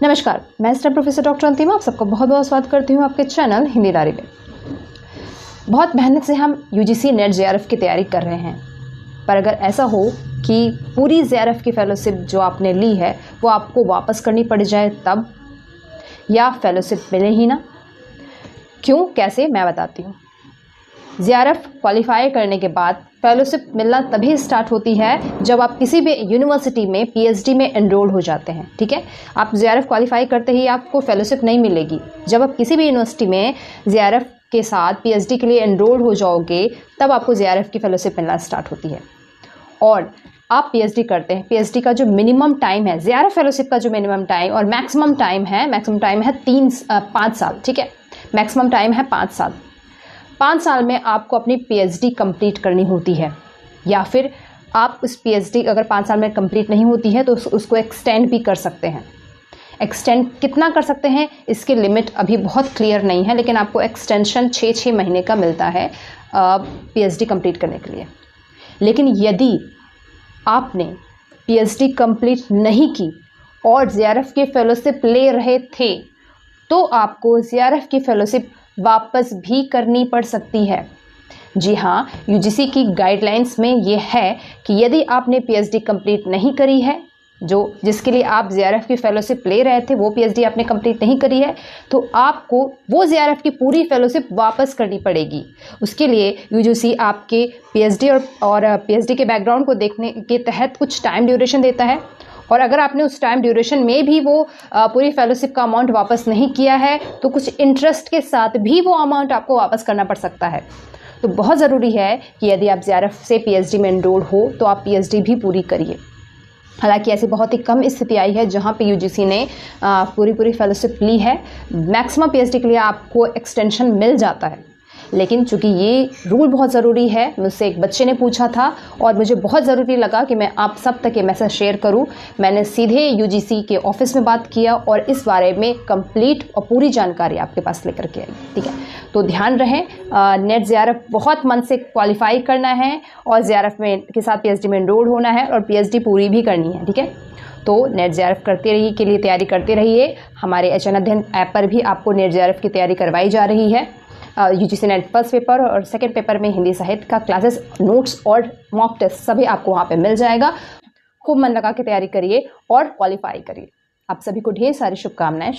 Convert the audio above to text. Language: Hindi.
नमस्कार, मैं स्टार प्रोफेसर डॉक्टर अंतिमा आप सबको बहुत बहुत स्वागत करती हूँ आपके चैनल हिंदी डायरी में। बहुत मेहनत से हम यूजीसी नेट जेआरएफ की तैयारी कर रहे हैं, पर अगर ऐसा हो कि पूरी जेआरएफ की फेलोशिप जो आपने ली है वो आपको वापस करनी पड़ जाए तब, या फेलोशिप मिले ही ना, क्यों कैसे मैं बताती हूँ। जेआरएफ क्वालिफाई करने के बाद फेलोशिप मिलना तभी स्टार्ट होती है जब आप किसी भी यूनिवर्सिटी में पीएचडी में एनरोल हो जाते हैं। ठीक है, आप जेआरएफ क्वालिफाई करते ही आपको फेलोशिप नहीं मिलेगी। जब आप किसी भी यूनिवर्सिटी में जेआरएफ के साथ पीएचडी के लिए एनरोल हो जाओगे तब आपको जेआरएफ की फेलोशिप मिलना स्टार्ट होती है। और आप पीएचडी करते हैं, पीएचडी का जो मिनिमम टाइम है, जेआरएफ फेलोशिप का जो मिनिमम टाइम और मैक्सिमम टाइम है 5 साल। ठीक है, मैक्सिमम टाइम है 5 साल। 5 साल में आपको अपनी पीएचडी कंप्लीट करनी होती है, या फिर आप उस पीएचडी अगर 5 साल में कंप्लीट नहीं होती है तो उसको एक्सटेंड भी कर सकते हैं। एक्सटेंड कितना कर सकते हैं इसकी लिमिट अभी बहुत क्लियर नहीं है, लेकिन आपको एक्सटेंशन 6 महीने का मिलता है पीएचडी कंप्लीट करने के लिए। लेकिन यदि आपने पीएचडी कंप्लीट नहीं की और जेआरएफ की फेलोशिप ले रहे थे तो आपको जेआरएफ की फेलोशिप वापस भी करनी पड़ सकती है। जी हाँ, यूजीसी की गाइडलाइंस में ये है कि यदि आपने पीएचडी कंप्लीट नहीं करी है, जिसके लिए आप जेआरएफ की फेलोशिप ले रहे थे वो पीएचडी आपने कंप्लीट नहीं करी है, तो आपको वो जेआरएफ की पूरी फेलोशिप वापस करनी पड़ेगी। उसके लिए यूजीसी आपके पीएचडी और पीएचडी के बैकग्राउंड को देखने के तहत कुछ टाइम ड्यूरेशन देता है, और अगर आपने उस टाइम ड्यूरेशन में भी वो पूरी फेलोशिप का अमाउंट वापस नहीं किया है तो कुछ इंटरेस्ट के साथ भी वो अमाउंट आपको वापस करना पड़ सकता है। तो बहुत ज़रूरी है कि यदि आप जेआरएफ से पीएचडी में एनरोल हो तो आप पीएचडी भी पूरी करिए। हालांकि ऐसी बहुत ही कम स्थिति आई है जहां पे यूजीसी ने पूरी फेलोशिप ली है। मैक्सिमम पीएचडी के लिए आपको एक्सटेंशन मिल जाता है, लेकिन चूंकि ये रूल बहुत ज़रूरी है, मुझसे एक बच्चे ने पूछा था और मुझे बहुत ज़रूरी लगा कि मैं आप सब तक ये मैसेज शेयर करूं। मैंने सीधे यूजीसी के ऑफिस में बात किया और इस बारे में कंप्लीट और पूरी जानकारी आपके पास लेकर के आई। ठीक है, तो ध्यान रहे, नेट जेआरएफ बहुत मन से क्वालिफाई करना है और जेआरएफ में के साथ पीएचडी में एनरोल होना है और पीएचडी पूरी भी करनी है। ठीक है, तो नेट जेआरएफ करते रहिए, के लिए तैयारी करते रहिए। हमारे एचएन अध्ययन ऐप पर भी आपको नेट जेआरएफ की तैयारी करवाई जा रही है। यूजीसी नेट फर्स्ट पेपर और सेकंड पेपर में हिंदी साहित्य का क्लासेस, नोट्स और मॉक टेस्ट सभी आपको वहाँ पे मिल जाएगा। खूब मन लगा के तैयारी करिए और क्वालिफाई करिए। आप सभी को ढेर सारी शुभकामनाएं।